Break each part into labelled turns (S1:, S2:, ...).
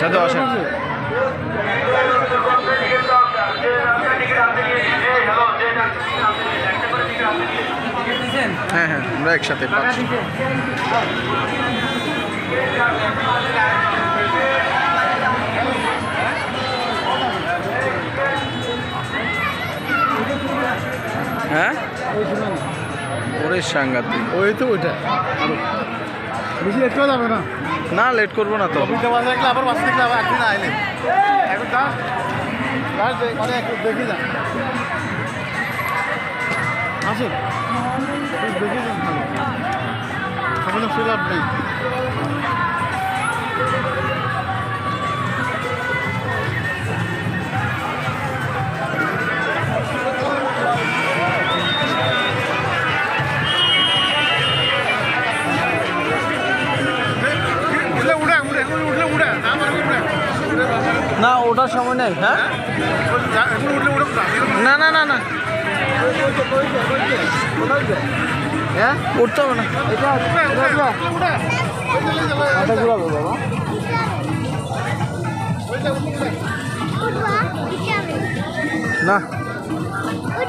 S1: দাদা আসেন। হ্যাঁ হ্যাঁ, আমরা একসাথে পাচ্ছি। হ্যাঁ ওরে সাংঘাতিক।
S2: ওই তো ওইটা বেশি লেট করা যাবে না।
S1: না লেট করবো না তো।
S2: আবার বাসে দেখলে আবার একদিন আইলে এখন মানে একটু দেখে যান, আসুন দেখে যান, ভালো সময় লাভ নেই।
S1: না ওটার সময় নেই। হ্যাঁ না না না না হ্যাঁ উঠতে হবে না। না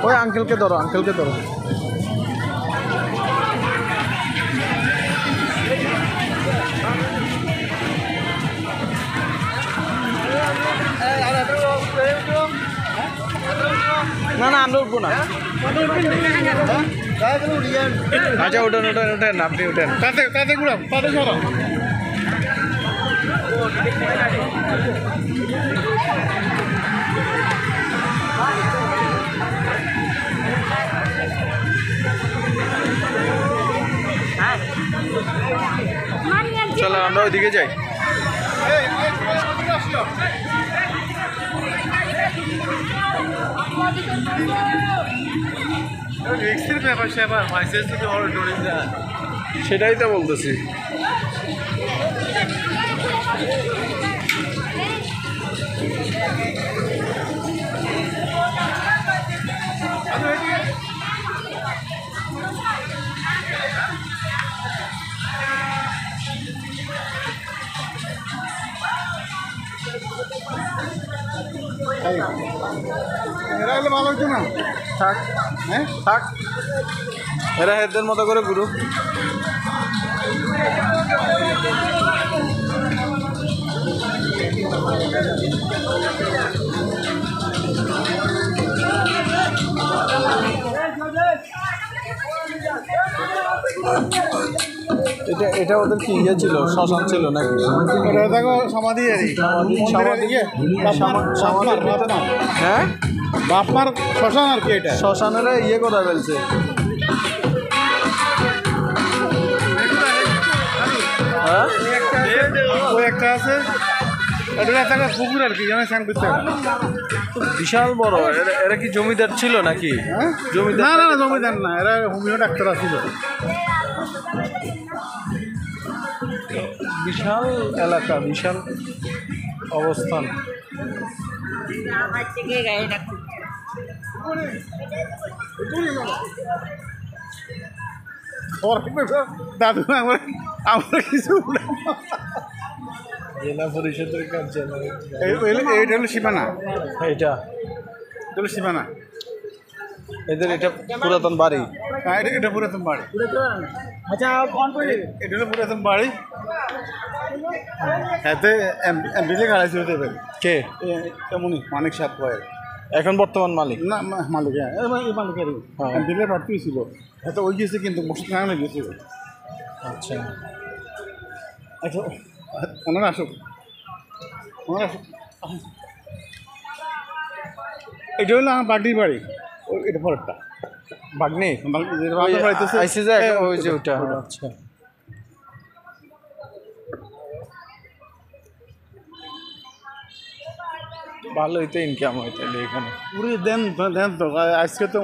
S1: ওই আঙ্কেলকে ধরো, আঙ্কেলকে ধরো। না না আমরা উঠবো না। আচ্ছা উঠেন উঠেন উঠেন, আপনি উঠেন।
S2: তাতে ঘুরাম, তাতে সরাম।
S1: চলো আমরা ওইদিকে যাই। সেটাই তো বলতেছি।
S2: এরা হলে ভালো হতো না।
S1: থাক
S2: হ্যাঁ
S1: থাক, এরা হেদের মতো করে ঘুরুক। এটা এটা ওদের কি ইয়ে ছিল, শ্মশান ছিল নাকি?
S2: এটা দেখো সমাধি,
S1: সমাধি। হ্যাঁ
S2: বাপমার শ্মশান আর কি। এটা
S1: শ্মশানেরা ইয়ে করে ফেলছে। হ্যাঁ
S2: ওই একটা আছে, এটা একটা পুকুর আর কি, জানা স্নান করতে।
S1: বিশাল বড়। এরা কি জমিদার ছিল নাকি?
S2: হ্যাঁ
S1: জমিদার?
S2: না না না জমিদার না, এরা হোমিও ডাক্তার ছিল।
S1: বিশাল এলাকা, বিশাল অবস্থান।
S2: দাদু আমরা কিছু
S1: জেলা পরিষদের কার্যালয়।
S2: এইটা হলো সীমানা,
S1: এটা
S2: হলো সীমানা।
S1: এদের এটা পুরাতন বাড়ি।
S2: হ্যাঁ এটা পুরাতন বাড়ি। আচ্ছা এটা হলো পুরাতন বাড়ি। এতে এমপিতে গাড়াইছে হতে পারে।
S1: কে?
S2: এমনই মানিক সাত পয়ের
S1: এখন বর্তমান মালিক।
S2: না মালিক, হ্যাঁ এই মালিকেরই এমপিতে প্রার্থী ছিল। এত ওই গেছে কিন্তু মসজিদ না গেছে।
S1: আচ্ছা
S2: আচ্ছা ওনারা আসুক, ওনারা আসুক। এটা হলো আমার বাগদির বাড়ি, এটা পরেরটা
S1: বাগনি আইসি যে ওই যে ওটা। আচ্ছা ভালোই তো ইনকাম হয় তাহলে এখানে।
S2: পুরো দেন দেন তো আজকে তো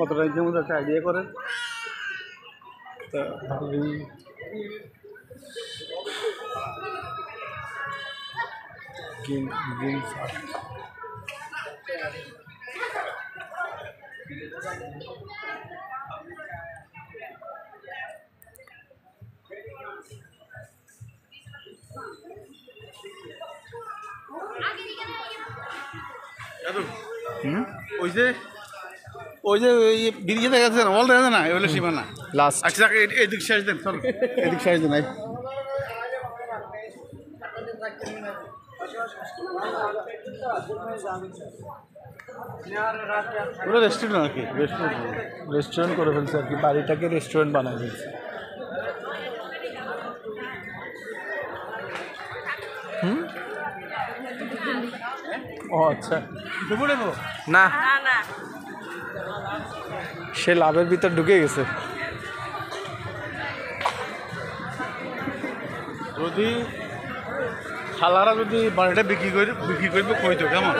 S2: কতটা ইনকাম একটা আইডিয়া করেন। তা ভালোই ওই যে ব্রিজে দেখা যাচ্ছে না, ওয়াল দেখা যায় না, এগুলো সীমানা
S1: লাস্ট
S2: আচ্ছা এদিক সাইজ দেন, চলো এদিক সাইজ দেন। ওটা রেস্টুরেন্ট আর কি,
S1: রেস্টুরেন্ট করে ফেলছে আর কি, বাড়িটাকে রেস্টুরেন্ট বানায় ফেলছে। ও আচ্ছা না, সে লাভের ভিতর ঢুকে গেছে।
S2: যদি খালারা যদি বাড়িটা বিক্রি করবে কইতো কেমন,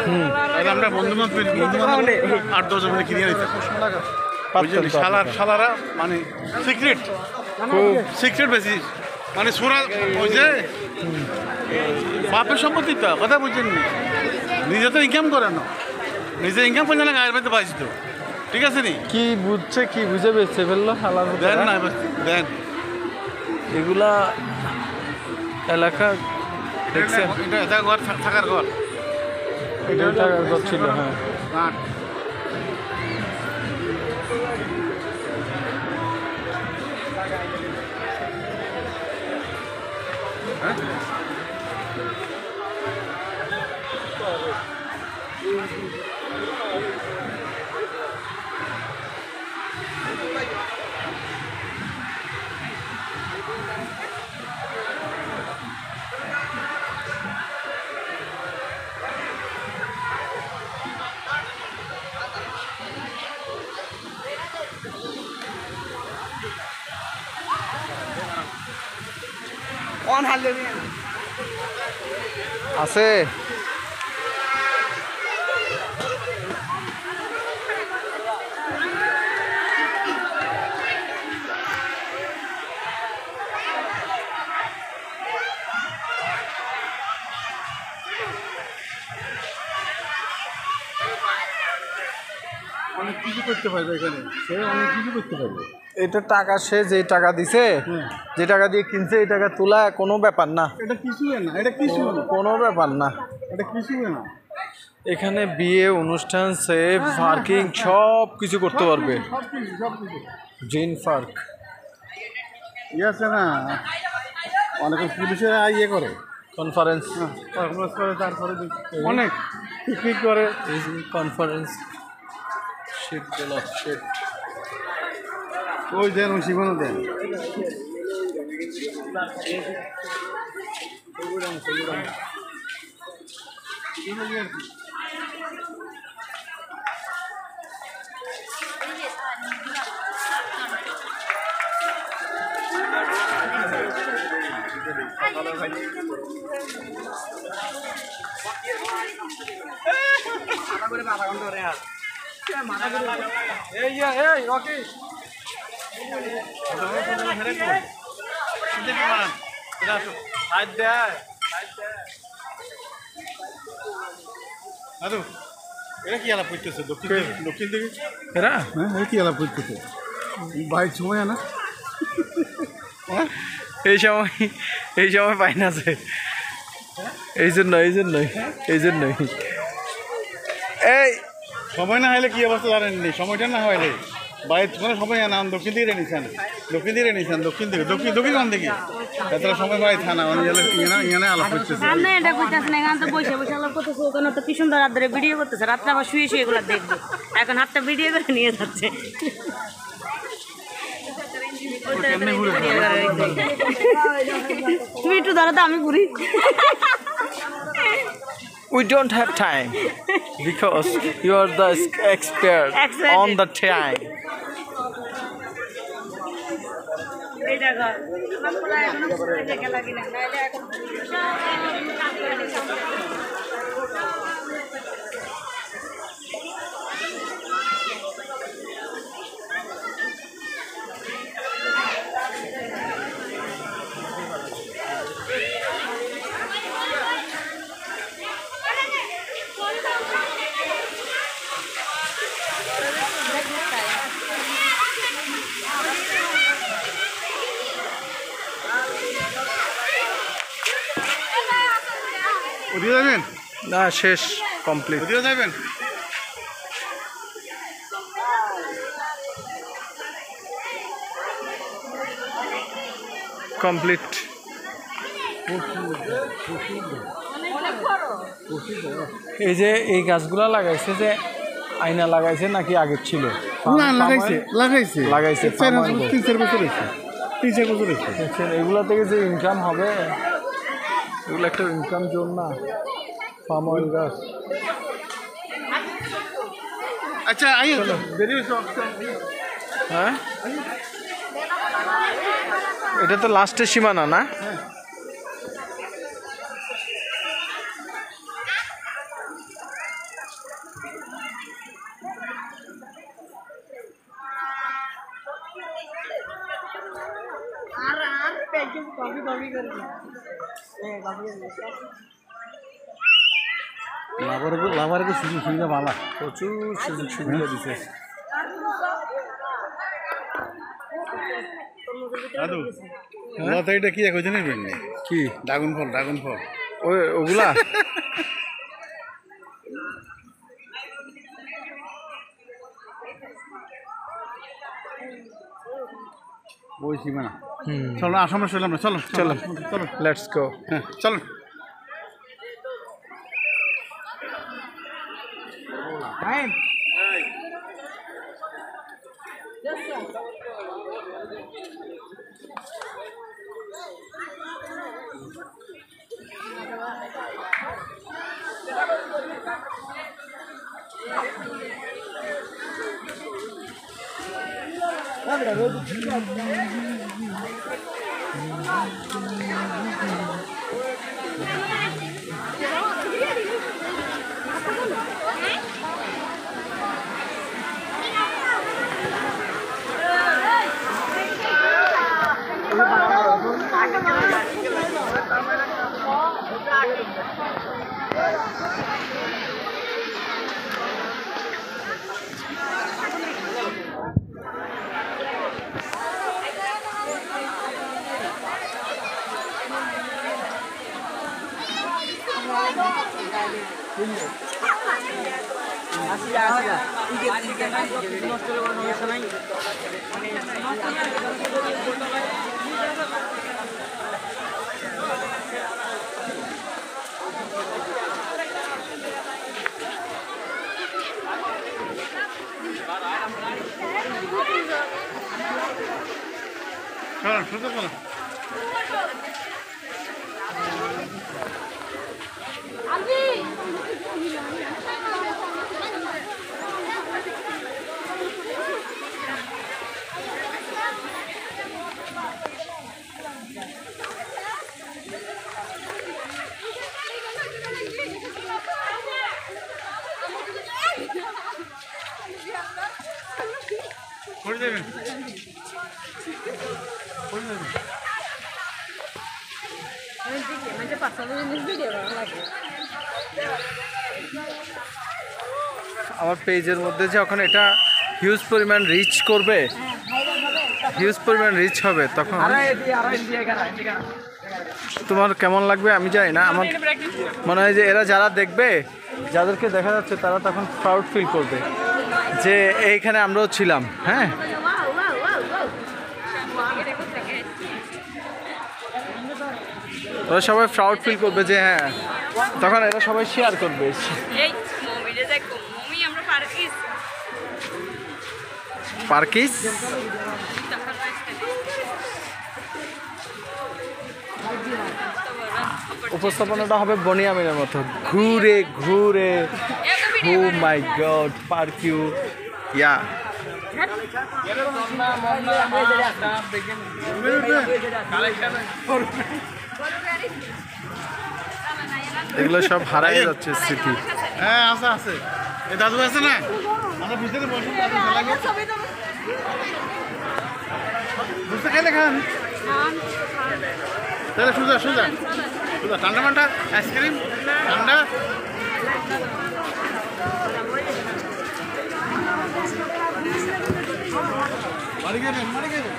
S2: তাহলে আমরা বন্ধু বান্ধব 8-10 জন মিলে কিনে নিতাম। শালারা মানে সিক্রেট বেশি, মানে সোরা ওই যে বাপের সম্পত্তি তো কথা বুঝছেন, নিজে তো ইনকাম করে না, নিজে ইনকাম করে না, গায়ের বাড়িতে পাইছি তো, ঠিক আছে নি?
S1: কি বুঝছে, কি বুঝে বেঁচে ফেললো হালার
S2: দেন না দেন।
S1: এগুলা এলাকা দেখছেন,
S2: এটা ঘর থাকার ঘর,
S1: এটা থাকার ঘর ছিল। হ্যাঁ আছে।
S2: অনেক কিছু করতে পারবে এখানে, সে অনেক কিছু করতে পারবে।
S1: এটা টাকা, সে যে টাকা দিছে, যে টাকা দিয়ে কিনছে, এই টাকা তোলা কোনো ব্যাপার না,
S2: এটা কিছুই না, এটা কিছু
S1: কোনো ব্যাপার না,
S2: এটা কিছুই না।
S1: এখানে বিয়ে অনুষ্ঠান, সেফ পার্কিং সব কিছু করতে পারবে।
S2: সবকিছু
S1: জিন পার্ক
S2: ইয়ে আছে না, অনেকে পুলিশে ইয়ে করে,
S1: কনফারেন্স
S2: করে, তারপরে অনেক পিকনিক করে,
S1: কনফারেন্স শিট গেল শিট।
S2: ওই দেন, ওই সীমানা দেন। এরা কি আলাপ করতেছে দক্ষিণ দিকে?
S1: এরা
S2: হ্যাঁ, কি আলাপ করতেছে বাইক সময় না?
S1: এই সময় পাই না যে, এই জন্যই এই
S2: সময় না হলে কি অবস্থা জানেননি? সময়টা না হলে বাইরে কোনো সময় না, দক্ষিণ দিকে নিছেন, দক্ষিণ দিকে কোন দিকে এতটা সময় বাইরে থানা ইয়ানে আলাপ করতেছে।
S3: আমরা এটা কইতাছি না, এখন তো বসে আলাপ করতেছে, ওখানে তো কি সুন্দর রাত ধরে ভিডিও করতেছে, রাত্রে আবার শুয়ে এগুলো দেখবো, এখন হাতটা ভিডিও করে নিয়ে যাচ্ছে। তুমি একটু ধরো তো, আমি ঘুরি।
S1: We don't have time because you are the expert on the time.
S3: এইটা ঘর আমার পুরা এখনো পুরো দেখে লাগি না, নাইলে এখন
S2: ওদিকে যাবেন
S1: না, শেষ কমপ্লিট।
S2: ওদিকে যাবেন।
S1: কমপ্লিট। এই যে এই গাছগুলা লাগাইছে যে আয়না লাগাইছে নাকি আগের ছিল?
S2: না, লাগাইছে লাগাইছে
S1: লাগাইছে
S2: 3-4 বছর হয়েছে, 3-4 বছর হয়েছে।
S1: এগুলা থেকে যে ইনকাম হবে, এগুলো একটা ইনকাম জোন না, পাম অয়েল গাছ।
S2: আচ্ছা আইও বেরিয়ে
S1: হ্যাঁ, এটা তো লাস্টের সীমানা না?
S2: লাভারে তো সুযোগ সুবিধা ভালো,
S1: প্রচুর সুযোগ সুবিধা দিছে।
S2: দাদু এটা কি এক জানেন
S1: কি?
S2: ড্রাগন ফল
S1: ওগুলা
S2: ওই সীমানা। চলো আসামে চললাম না, চলো
S1: চলো
S2: চলো
S1: লেটস গো।
S2: হ্যাঁ চলো।
S1: আমার পেজের মধ্যে যখন এটা হিউজ পরিমাণ রিচ করবে, হিউজ পরিমাণ রিচ হবে, তখন তোমার কেমন লাগবে আমি জানি না। আমার মনে হয় যে এরা যারা দেখবে, যাদেরকে দেখা যাচ্ছে, তারা তখন প্রাউড ফিল করবে যে এইখানে আমরাও ছিলাম। হ্যাঁ, ওরা সবাই প্রাউড ফিল করবে যে হ্যাঁ, তখন এরা সবাই শেয়ার করবে। পার্কিস উপস্থাপনাটা হবে বনিয়ামিনের মতো, ঘুরে ঘুরে। ও মাই গড, পার্কিউ ইয়া। এগুলো সব হারাই যাচ্ছে স্মৃতি।
S2: হ্যাঁ আছে আছে, এই দাদু আছে না, আমরা বুঝতে বসুন, দাদু লাগে বুঝতে খাইলে খান, তাহলে সুজা সুজা সুজা ঠান্ডা মান্ডা আইসক্রিম ঠান্ডা। বাড়ি গেলেন বাড়ি গেলেন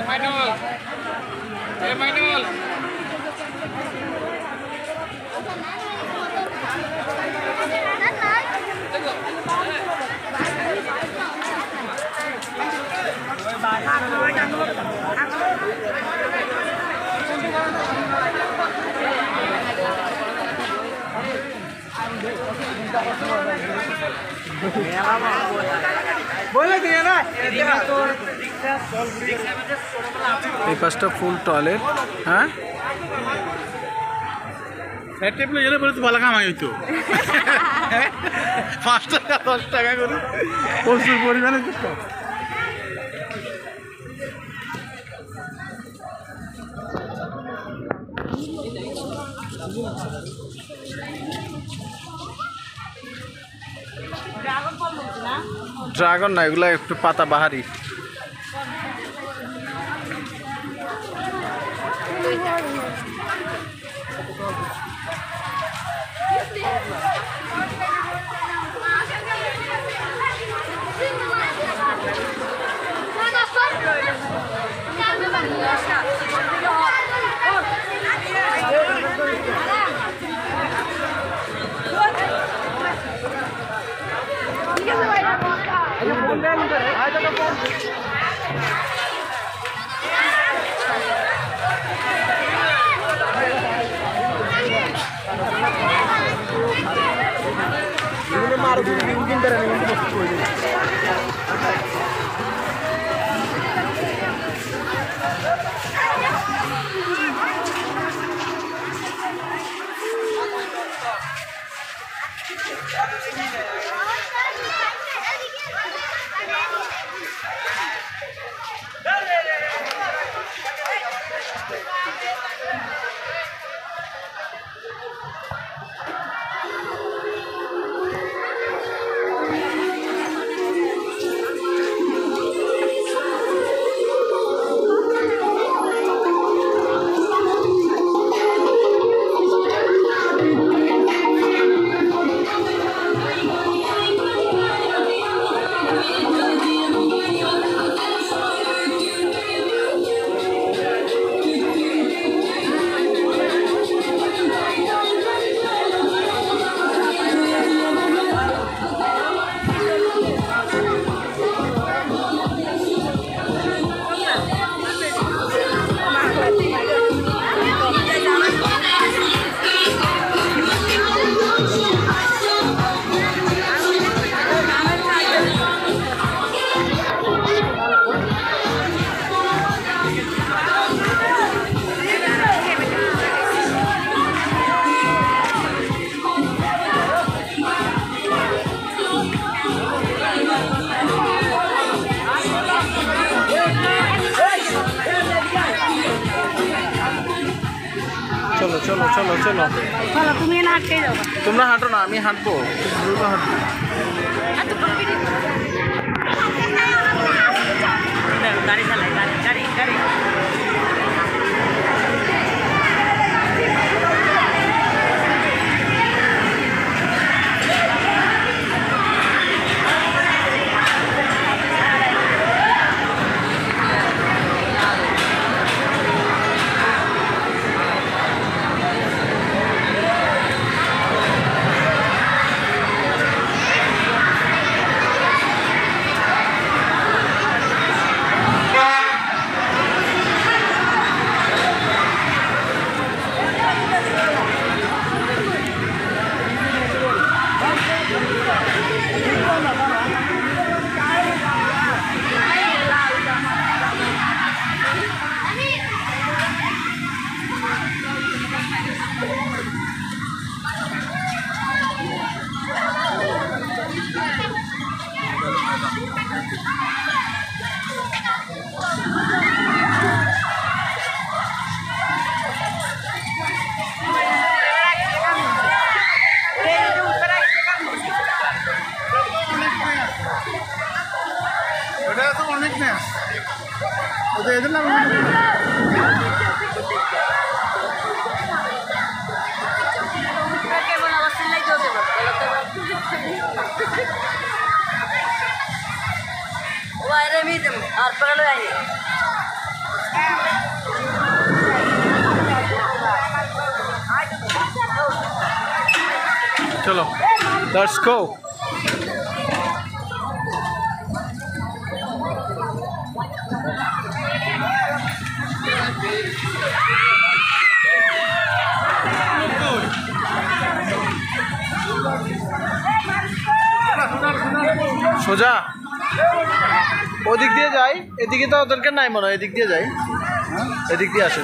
S2: মাইনুল, এ মাইনুল
S1: এই পাশটা ফুল টয়লেট। হ্যাঁ
S2: টেপলে গেলে বলে তো ভালো কামাই হইতো 5 টাকা 10 টাকা করে প্রচুর পরিমাণে
S1: ড্রাগন না, এগুলো একটু পাতা বাহারি। চলো চলো চলো চলো,
S3: তুমি না হাঁটতে যাও,
S1: তোমরা হাঁটো না, আমি হাঁটবো, দ্রুত হাঁটবো।
S3: গাড়ি চালাই, গাড়ি গাড়ি গাড়ি।
S2: ওটা তো অনেক না, ওটা এদের নাম
S1: চলো, লেটস গো। সোজা ওদিক দিয়ে যাই, এদিকে তো ওদেরকে নাই মনে হয়, এদিক দিয়ে যাই, এদিক দিয়ে আসে।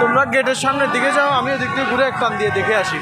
S1: তোমরা গেটের সামনের দিকে যাও, আমি ওদিক দিয়ে ঘুরে এক টান দিয়ে দেখে আসি।